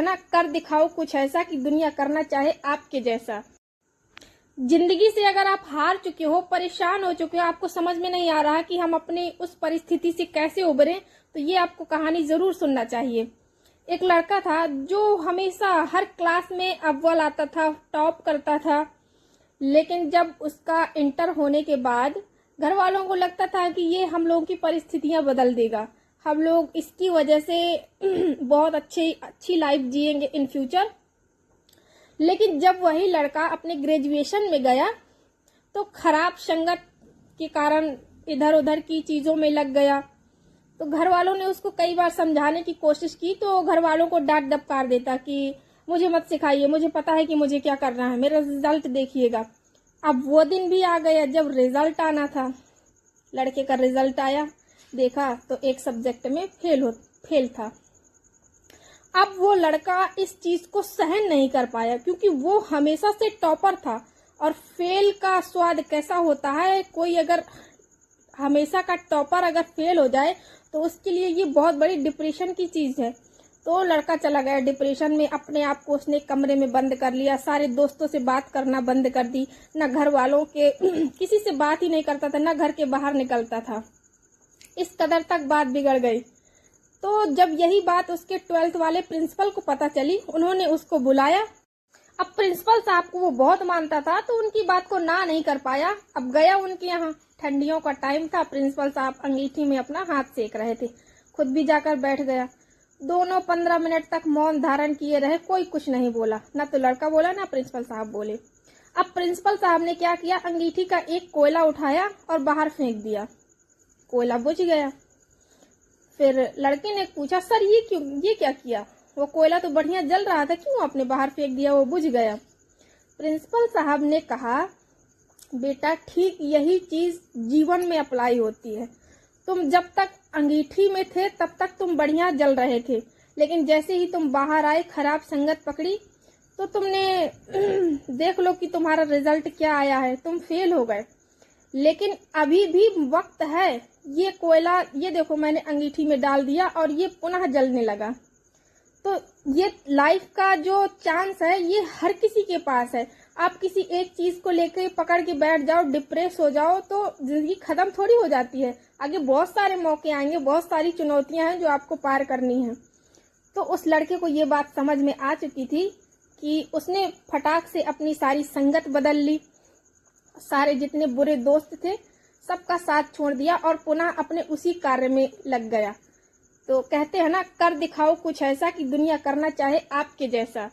हैं ना, कर दिखाओ कुछ ऐसा कि दुनिया करना चाहे आपके जैसा। जिंदगी से अगर आप हार चुके हो, परेशान हो चुके हो, आपको समझ में नहीं आ रहा कि हम अपनी उस परिस्थिति से कैसे उभरें, तो ये आपको कहानी जरूर सुनना चाहिए। एक लड़का था जो हमेशा हर क्लास में अव्वल आता था, टॉप करता था। लेकिन जब उसका इंटर होने के बाद घर वालों को लगता था कि ये हम लोगों की परिस्थितियां बदल देगा, हम लोग इसकी वजह से बहुत अच्छी लाइफ जिएंगे इन फ्यूचर। लेकिन जब वही लड़का अपने ग्रेजुएशन में गया तो खराब संगत के कारण इधर उधर की चीजों में लग गया। तो घर वालों ने उसको कई बार समझाने की कोशिश की, तो घर वालों को डांट डपकार देता कि मुझे मत सिखाइए, मुझे पता है कि मुझे क्या करना है, मेरा रिजल्ट देखिएगा। अब वो दिन भी आ गया जब रिजल्ट आना था। लड़के का रिजल्ट आया, देखा तो एक सब्जेक्ट में फेल था। अब वो लड़का इस चीज को सहन नहीं कर पाया, क्योंकि वो हमेशा से टॉपर था और फेल का स्वाद कैसा होता है, कोई अगर हमेशा का टॉपर अगर फेल हो जाए तो उसके लिए ये बहुत बड़ी डिप्रेशन की चीज है। तो लड़का चला गया डिप्रेशन में, अपने आप को उसने कमरे में बंद कर लिया, सारे दोस्तों से बात करना बंद कर दी, ना घर वालों के किसी से बात ही नहीं करता था, ना घर के बाहर निकलता था। इस कदर तक बात बिगड़ गई। तो जब यही बात उसके 12th वाले प्रिंसिपल को पता चली, उन्होंने उसको बुलाया। अब प्रिंसिपल साहब को वो बहुत मानता था, तो उनकी बात को ना नहीं कर पाया। अब गया उनके यहाँ, ठंडियों का टाइम था, प्रिंसिपल साहब अंगीठी में अपना हाथ सेक रहे थे, खुद भी जाकर बैठ गया। दोनों 15 मिनट तक मौन धारण किए रहे, कोई कुछ नहीं बोला, ना तो लड़का बोला ना प्रिंसिपल साहब बोले। अब प्रिंसिपल साहब ने क्या किया, अंगीठी का एक कोयला उठाया और बाहर फेंक दिया, कोयला बुझ गया। फिर लड़के ने पूछा, सर ये क्या किया, वो कोयला तो बढ़िया जल रहा था, क्यों आपने बाहर फेंक दिया, वो बुझ गया। प्रिंसिपल साहब ने कहा, बेटा ठीक यही चीज जीवन में अप्लाई होती है। तुम जब तक अंगीठी में थे तब तक तुम बढ़िया जल रहे थे, लेकिन जैसे ही तुम बाहर आए, खराब संगत पकड़ी, तो तुमने देख लो कि तुम्हारा रिजल्ट क्या आया है, तुम फेल हो गए। लेकिन अभी भी वक्त है, ये कोयला ये देखो मैंने अंगीठी में डाल दिया और ये पुनः जलने लगा। तो ये लाइफ का जो चांस है ये हर किसी के पास है। आप किसी एक चीज को लेकर पकड़ के बैठ जाओ, डिप्रेस हो जाओ, तो जिंदगी खत्म थोड़ी हो जाती है। आगे बहुत सारे मौके आएंगे, बहुत सारी चुनौतियां हैं जो आपको पार करनी है। तो उस लड़के को ये बात समझ में आ चुकी थी कि उसने फटाक से अपनी सारी संगत बदल ली, सारे जितने बुरे दोस्त थे सबका साथ छोड़ दिया और पुनः अपने उसी कार्य में लग गया। तो कहते हैं ना, कर दिखाओ कुछ ऐसा कि दुनिया करना चाहे आपके जैसा।